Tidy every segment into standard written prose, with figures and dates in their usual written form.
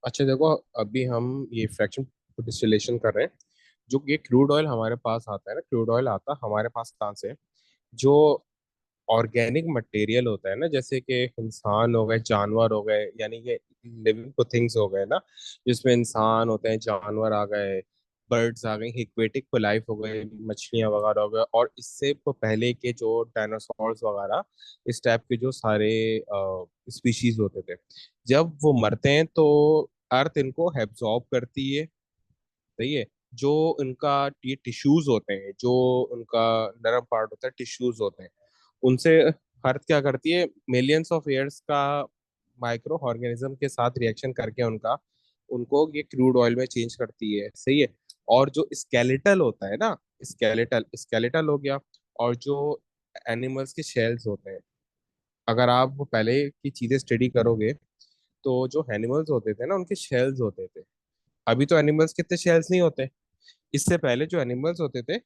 अच्छा देखो, अभी हम ये फ्रैक्शन डिस्टिलेशन कर रहे हैं। जो ये क्रूड ऑयल हमारे पास आता है ना, क्रूड ऑयल आता हमारे पास कहाँ से? जो ऑर्गेनिक मटेरियल होता है ना, जैसे कि इंसान हो गए, जानवर हो गए, यानी कि लिविंग थिंग्स हो गए ना, जिसमें इंसान होते हैं, जानवर आ गए, बर्ड्स आ गई, एक्वेटिक लाइफ हो गई, मछलियां वगैरह हो गए, और इससे पहले के जो डायनासोर्स वगैरह, इस टाइप के जो सारे स्पीशीज होते थे, जब वो मरते हैं तो अर्थ इनको एब्जॉर्ब करती है। सही है। जो उनका ये टिश्यूज होते हैं, जो उनका नरम पार्ट होता है, टिश्यूज होते हैं, उनसे अर्थ क्या करती है, मिलियंस ऑफ ईयर्स का माइक्रो ऑर्गेनिज्म के साथ रिएक्शन करके उनका उनको ये क्रूड ऑयल में चेंज करती है। सही है। और जो स्केलेटल होता है ना, स्केलेटल स्केलेटल हो गया, और जो एनिमल्स के शेल्स होते हैं, अगर आप वो पहले की चीजें स्टडी करोगे, तो जो एनिमल्स होते थे ना, उनके शेल्स होते थे। अभी तो एनिमल्स के इतने शेल्स नहीं होते। इससे पहले जो एनिमल्स होते थे,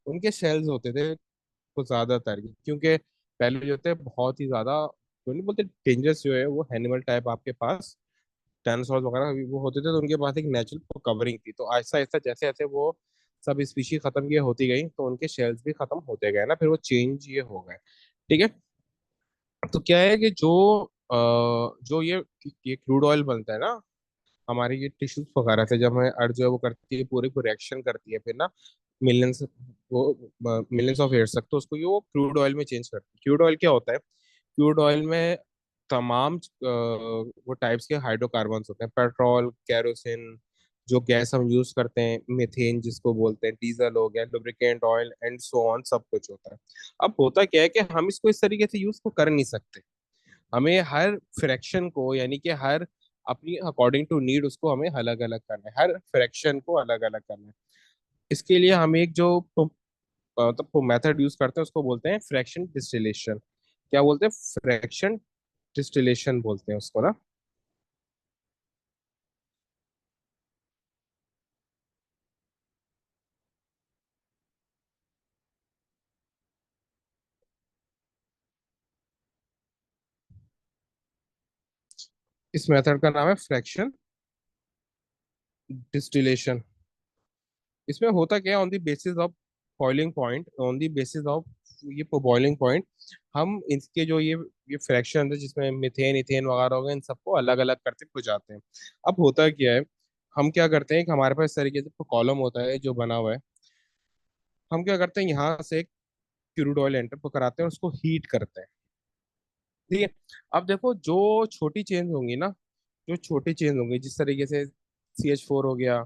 उनके शेल्स होते थे कुछ ज्यादातर, क्योंकि पहले जो थे बहुत ही ज्यादा, तो नहीं बोलते डेंजरस, जो है वो एनिमल टाइप आपके पास डायनासोर वगैरह अभी वो होते थे, तो उनके पास एक नेचुरल कवरिंग थी। तो ऐसा ऐसा जैसे जैसे वो सब स्पीशी खत्म ये होती गई, तो उनके शेल्स भी खत्म होते गए ना, फिर वो चेंज ये हो गए। ठीक है। तो क्या है कि जो ये क्रूड ऑयल बनता है ना, हमारे ये टिश्यूज वगैरह से जब हमें अर्थ जो है वो करती है, पूरी को रिएक्शन करती है, फिर ना मिलियंस वो मिलियंस ऑफ ईयर्स तक, तो उसको ये वो क्रूड ऑयल में चेंज करती है। क्रूड ऑयल क्या होता है? क्रूड ऑयल में तमाम वो टाइप्स के हाइड्रोकार्बन्स होते हैं, पेट्रोल, केरोसिन, जो गैस हम यूज करते हैं, मीथेन जिसको बोलते हैं, डीजल हो गया, lubricant oil and so on, सब कुछ होता है। अब होता क्या है कि हम इसको इस तरीके से यूज तो कर नहीं सकते। हमें हर फ्रैक्शन को, यानी कि हर अपनी अकॉर्डिंग टू नीड, उसको हमें अलग अलग करना है, हर फ्रैक्शन को अलग अलग करना है। इसके लिए हम एक जो मतलब मेथड यूज करते हैं, उसको बोलते हैं फ्रैक्शन डिस्टिलेशन। क्या बोलते हैं? फ्रैक्शन डिस्टिलेशन बोलते हैं उसको ना। इस मेथड का नाम है फ्रैक्शन डिस्टिलेशन। इसमें होता क्या है, on the basis of boiling point, on the basis of ये बॉइलिंग पॉइंट, हम इसके जो ये फ्रैक्शन है, जिसमें मीथेन, इथेन वगैरह हो गए, इन सबको अलग अलग करते हो जाते हैं। अब होता क्या है, हम क्या करते हैं कि हमारे पास इस तरीके से कॉलम होता है जो बना हुआ है। हम क्या करते हैं, यहाँ से क्रूड ऑयल एंटर को कराते हैं और उसको हीट करते हैं। ठीक है। अब देखो, जो छोटी चेंज होंगी ना, जो छोटी चेंज होंगी, जिस तरीके से CH4 हो गया,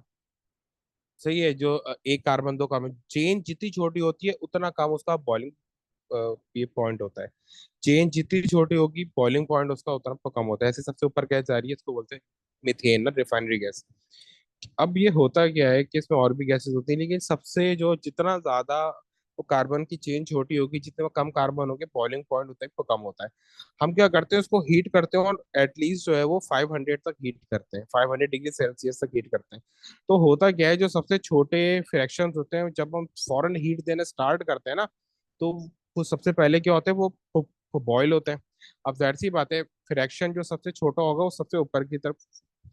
सही है, जो एक कार्बन दो कार्बन, चेन जितनी छोटी होती है उतना कम उसका बॉइलिंग ये पॉइंट होता है। चेन जितनी छोटी होगी, बॉइलिंग पॉइंट उसका उतना कम होता है। ऐसे सबसे ऊपर गैस जा रही है, इसको बोलते हैं मीथेन ना, रिफाइनरी गैस। अब ये होता क्या है कि इसमें और भी गैसेस होती हैं, लेकिन सबसे जो जितना ज्यादा वो कार्बन की चेन छोटी होगी, जितने वो कम कार्बन होंगे, बॉइलिंग पॉइंट उतना ही वो कम होता है। हम क्या करते हैं, उसको हीट करते हैं, और एटलीस्ट जो है वो 500 तक हीट करते हैं, 500 डिग्री सेल्सियस तक हीट करते हैं। तो होता क्या है, जो सबसे छोटे फ्रैक्शंस होते हैं, जब हम फॉरन हीट देना स्टार्ट करते हैं ना, तो वो सबसे पहले क्या होता है, वो बॉयल होते हैं। अब जाहिर सी बात है, फ्रैक्शन जो सबसे छोटा होगा वो सबसे ऊपर की तरफ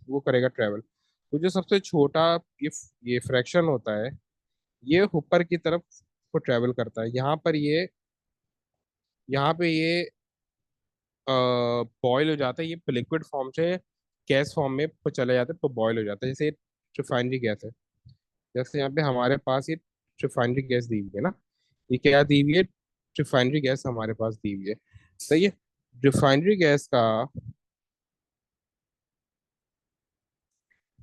वो करेगा ट्रेवल। तो जो सबसे छोटा ये ये फ्रैक्शन होता है, ये ऊपर की तरफ को ट्रेवल करता है। यहाँ पे ये बॉयल हो जाता है, ये लिक्विड फॉर्म से गैस फॉर्म में चले जाते हैं, तो बॉयल हो जाता है। जैसे रिफाइनरी गैस है, जैसे यहाँ पे हमारे पास ये रिफाइनरी गैस दी हुई है ना, ये क्या दी हुई है? रिफाइनरी गैस हमारे पास दी हुई है। सही है। रिफाइनरी गैस का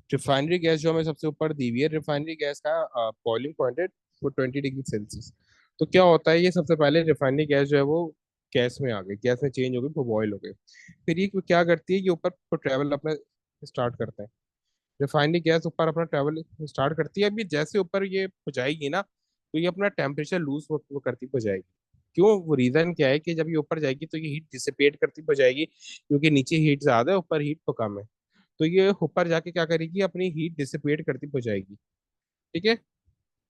रिफाइनरी गैस जो हमें सबसे ऊपर दी हुई है, रिफाइनरी गैस का बॉइलिंग पॉइंट है वो 20 डिग्री सेल्सियस। तो क्या होता है, ये सबसे पहले रिफाइनरी गैस जो है वो गैस में आ गई, गैस में चेंज हो गई, वो बॉयल हो गई। फिर ये क्या करती है, ये ऊपर ट्रेवल अपना स्टार्ट करता है। रिफाइनरी गैस ऊपर अपना ट्रेवल स्टार्ट करती है। अब ये जैसे ऊपर ये हो जाएगी ना, तो ये अपना टेम्परेचर लूज वो करती हो जाएगी। क्यों? वो रीजन क्या है कि जब ये ऊपर जाएगी तो ये हीट डिसिपेट करती हो जाएगी, क्योंकि नीचे हीट ज्यादा है, ऊपर हीट तो कम है। तो ये ऊपर जाके क्या करेगी, अपनी हीट डिसिपेट करती हो जाएगी। ठीक है।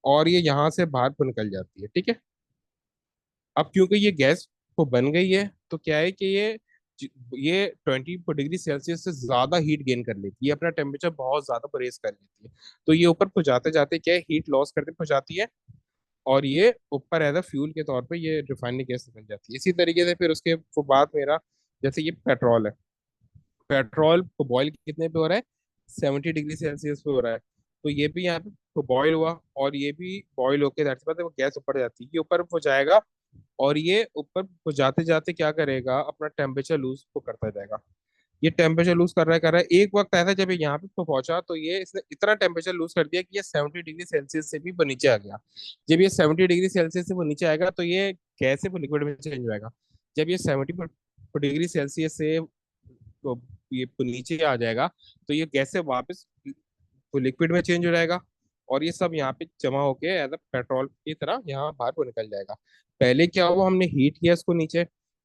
और ये यहाँ से बाहर को निकल जाती है। ठीक है। अब क्योंकि ये गैस को बन गई है, तो क्या है कि ये ये 20 डिग्री सेल्सियस से ज्यादा हीट गेन कर लेती है, अपना टेम्परेचर बहुत ज्यादा परेज कर लेती है। तो ये ऊपर पहुंचाते जाते क्या है, हीट लॉस करते पहुंचाती है, और ये ऊपर एज अ फ्यूल के तौर पे ये रिफाइनरी गैस निकल जाती है। इसी तरीके से फिर उसके वो बाद मेरा, जैसे ये पेट्रोल है, पेट्रोल को बॉईल कितने पे हो रहा है, 70 डिग्री सेल्सियस पे हो रहा है। तो ये भी यहाँ पे बॉईल हुआ, और ये भी बॉईल होके जाहिर सी बात है वो गैस ऊपर जाती है, ये ऊपर हो जाएगा, और ये ऊपर जाते जाते क्या करेगा, अपना टेम्परेचर लूज को करता जाएगा। ये टेम्परेचर लूज कर रहा है। एक वक्त ऐसा जब ये यहाँ पे पहुंचा, तो ये इसने इतना टेम्परेचर लूज कर दिया कि ये 70 डिग्री सेल्सियस से भी वो नीचे आ गया। जब ये 70 डिग्री सेल्सियस से वो नीचे आएगा, तो ये गैस से वो लिक्विड में चेंज होएगा। जब ये 70 डिग्री सेल्सियस से तो ये नीचे आ जाएगा, तो ये गैस से वापस तो लिक्विड में चेंज हो जाएगा, और ये सब यहाँ पे जमा होके एज अ पेट्रोल की तरह यहाँ बाहर को निकल जाएगा। पहले क्या हुआ, हमने हीट किया इसको नीचे,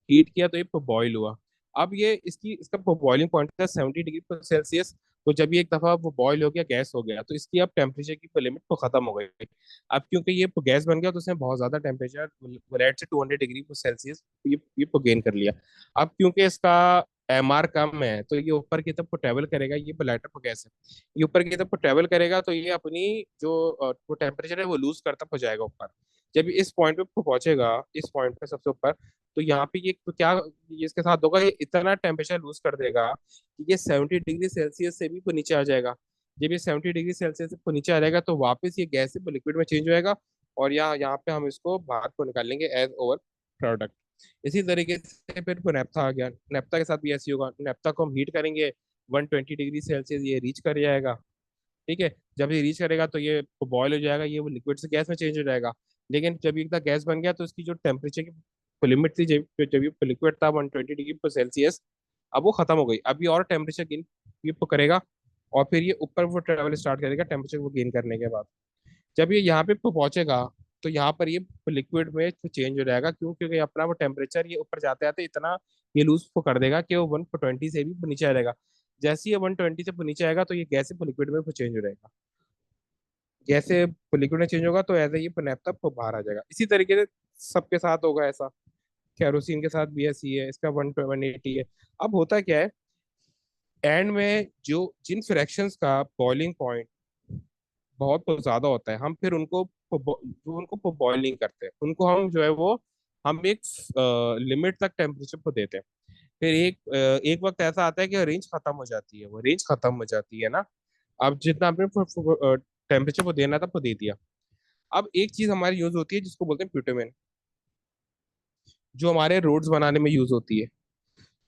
हीट किया तो ये बॉईल हुआ। अब ये इसका बॉइलिंग पॉइंट था 70 डिग्री सेल्सियस। तो जब ये एक दफा वो बॉईल हो गया, गैस हो गया, तो इसकी अब टेम्परेचर की लिमिट तो खत्म हो गई। अब क्योंकि ये गैस बन गया, तो उसने बहुत ज्यादा टेम्परेचर लेट से 200 डिग्री सेल्सियस ये गेन कर लिया। अब क्योंकि इसका एमआर कम है, तो ये ऊपर की तरफ को ट्रेवल करेगा, ये लाइटर पर गैस है, ये ऊपर की तरफ ट्रेवल करेगा, तो ये अपनी जो वो टेम्परेचर है वो लूज करता हो जाएगा ऊपर। जब ये इस पॉइंट पे पहुंचेगा, इस पॉइंट पे सबसे ऊपर, तो यहाँ पे ये तो क्या ये इसके साथ होगा, ये इतना टेम्परेचर लूज कर देगा कि ये 70 डिग्री सेल्सियस से भी वो नीचे आ जाएगा। जब ये 70 डिग्री सेल्सियस से वो नीचे आ जाएगा, तो वापस ये गैस से लिक्विड में चेंज हो जाएगा, और यहाँ यहाँ पे हम इसको बाहर को निकाल लेंगे एज ओवर प्रोडक्ट। इसी तरीके से फिर वो नेप्था आ गया, नेप्था के साथ भी ऐसी होगा, नेप्था को हम हीट करेंगे, 120 डिग्री सेल्सियस ये रीच कर जाएगा। ठीक है, जब ये रीच करेगा, तो ये बॉयल हो जाएगा, ये वो लिक्विड से गैस में चेंज हो जाएगा। लेकिन जब ये एकदम गैस बन गया, तो इसकी जो टेम्परेचर की लिमिट थी, जब ये लिक्विड था 120 डिग्री सेल्सियस, अब वो खत्म हो गई। अब ये और टेम्परेचर गेन ये करेगा, और फिर ये ऊपर वो ट्रेवल स्टार्ट करेगा टेम्परेचर को गेन करने के बाद। जब ये यहाँ पे पहुंचेगा, तो यहाँ पर ये लिक्विड में चेंज हो जाएगा। क्यों? क्योंकि अपना वो टेम्परेचर ये ऊपर जाते आते इतना ये लूज को कर देगा कि वो 120 से भी नीचे आ जाएगा। जैसे ही ये 120 से नीचे आएगा, तो ये गैस से लिक्विड में चेंज हो जाएगा। गैस से लिक्विड में चेंज होगा, तो ऐसे ये नेफ्था बाहर आ जाएगा। इसी तरीके से सबके साथ होगा ऐसा। कैरोसिन के साथ भी ऐसी है, इसका 180 है। अब होता क्या है, एंड में जो जिन फ्रैक्शंस का बॉइलिंग पॉइंट बहुत ज्यादा होता है, हम फिर उनको बॉईल नहीं करते, उनको हम जो है वो हम एक लिमिट तक टेम्परेचर को देते हैं। फिर एक वक्त ऐसा आता है कि रेंज खत्म हो जाती है, वो रेंज खत्म हो जाती है ना। अब जितना आपने टेम्परेचर को देना था वो दे दिया। अब एक चीज हमारी यूज होती है जिसको बोलते हैं प्यूटेमिन, जो हमारे रोड्स बनाने में यूज होती है।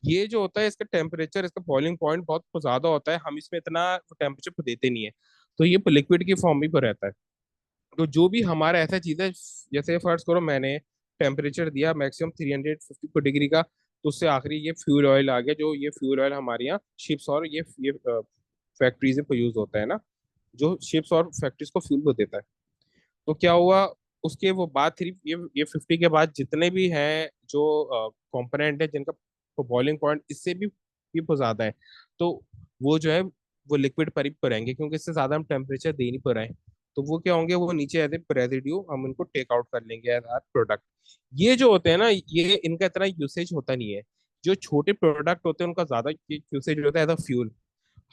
ये जो होता है, इसका टेम्परेचर, इसका बॉइलिंग पॉइंट बहुत ज्यादा होता है, हम इसमें इतना टेम्परेचर को देते नहीं है, तो ये लिक्विड की फॉर्म में पर रहता है। तो जो भी हमारा ऐसा चीज है, जैसे फर्ज करो मैंने टेम्परेचर दिया मैक्सिमम 350 डिग्री का, तो उससे आखिरी ये फ्यूल ऑयल आ गया। जो ये फ्यूल ऑयल हमारे यहाँ शिप्स और ये फैक्ट्रीज में यूज होता है ना, जो शिप्स और फैक्ट्रीज को फ्यूल को देता है। तो क्या हुआ, उसके वो बाद थ्री ये 50 के बाद जितने भी हैं जो कंपोनेंट है जिनका बॉइलिंग पॉइंट इससे भी बहुत ज्यादा है, तो वो जो है वो लिक्विड पर ही पर रहेंगे, क्योंकि इससे ज्यादा हम टेम्परेचर दे नहीं पा रहे हैं। तो वो क्या होंगे, वो नीचे एज ए रेजिड्यू हम उनको टेक आउट कर लेंगे एज आर प्रोडक्ट। ये जो होते हैं ना, ये इनका इतना यूसेज होता नहीं है। जो छोटे प्रोडक्ट होते हैं उनका ज्यादा यूसेज होता है एज अ फ्यूल।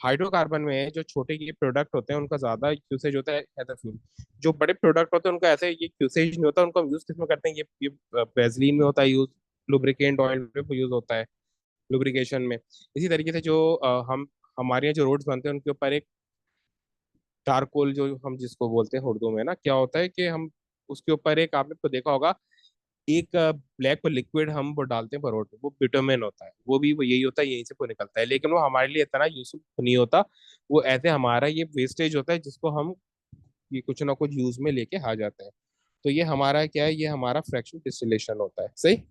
हाइड्रोकार्बन में जो छोटे ये प्रोडक्ट होते हैं उनका ज्यादा यूसेज होता है एज अ फ्यूल। जो बड़े प्रोडक्ट होते हैं उनका ऐसे ये यूसेज नहीं होता, उनको यूज किसमें करते हैं, ये बेंजीन में होता है यूज, लुब्रिकेंट ऑयल में यूज होता है लुब्रिकेशन में। इसी तरीके से जो हम हमारे यहाँ जो रोड्स बनते हैं उनके ऊपर एक चारकोल जो हम जिसको बोलते हैं उर्दू में ना, क्या होता है कि हम उसके ऊपर एक, आपने तो देखा होगा, एक ब्लैक लिक्विड हम वो डालते हैं परोठे, वो बिटुमेन होता है, वो यही होता है, यहीं से वो निकलता है, लेकिन वो हमारे लिए इतना यूजफुल नहीं होता। वो ऐसे हमारा ये वेस्टेज होता है जिसको हम ये कुछ ना कुछ यूज में लेके आ जाते हैं। तो ये हमारा क्या है, ये हमारा फ्रैक्शन डिस्टिलेशन होता है, सही।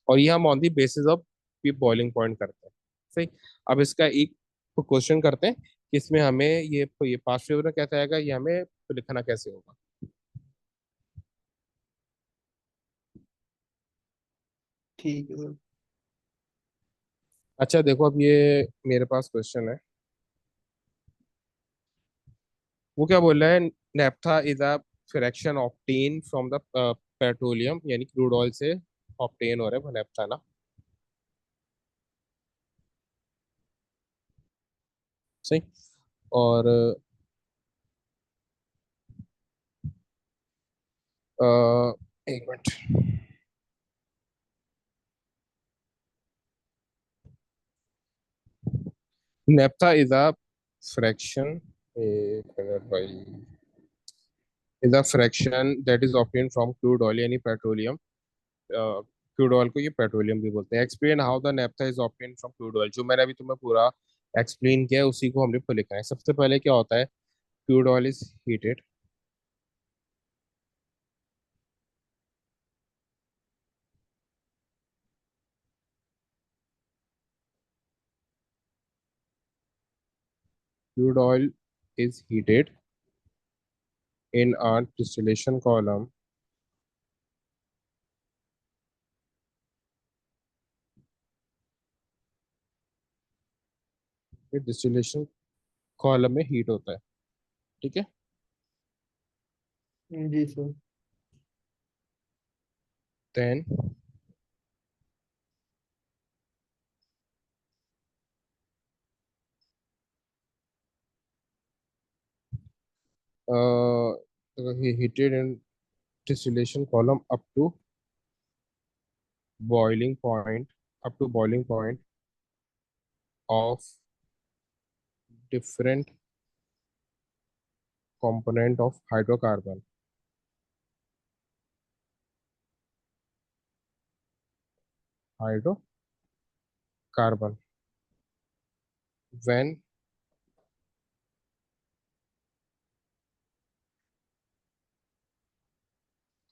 और ये हम ऑन दी बेसिस ऑफ ये बॉइलिंग पॉइंट करते हैं, सही। अब इसका एक क्वेश्चन करते हैं कि इसमें हमें ये पास्ट पेपर में कैसे आएगा, ये हमें लिखना कैसे होगा। ठीक है सर। अच्छा देखो, अब ये मेरे पास क्वेश्चन है। वो क्या बोल रहा है, naphtha is a fraction obtain from the petroleum, यानी क्रूड ऑयल से ऑब्टेन हो रहा है वो नेफ्था ना। सही। और एक मिनट। नेप्था इज अ फ्रैक्शन, एक मिनट भाई, is a fraction that is obtain from crude oil यानी पेट्रोलियम। क्रूड ऑयल को ये पेट्रोलियम भी बोलते हैं। Explain how the naphtha is obtain from crude oil, जो मैंने अभी तुम्हें पूरा एक्सप्लेन किया है उसी को हम लोग को लिखना है। सबसे पहले क्या होता है, crude oil is heated, crude oil is heated in a distillation column. ये डिस्टिलेशन कॉलम में हीट होता है, ठीक है। जी sir. Then heated in distillation column boiling point up to boiling point of different component of hydrocarbon when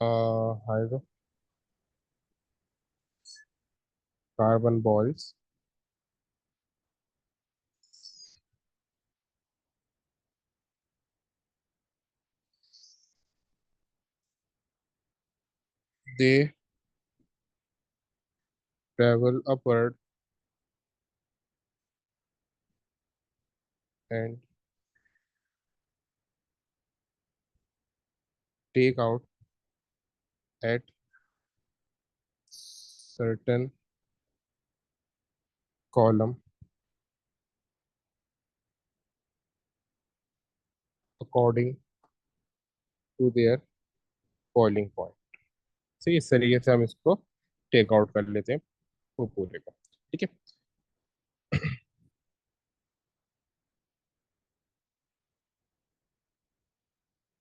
hydrocarbon boils, they travel upward and take out at certain column according to their boiling point। सही, इस तरीके से हम इसको take out कर लेते हैं वो पूरे को, ठीक है।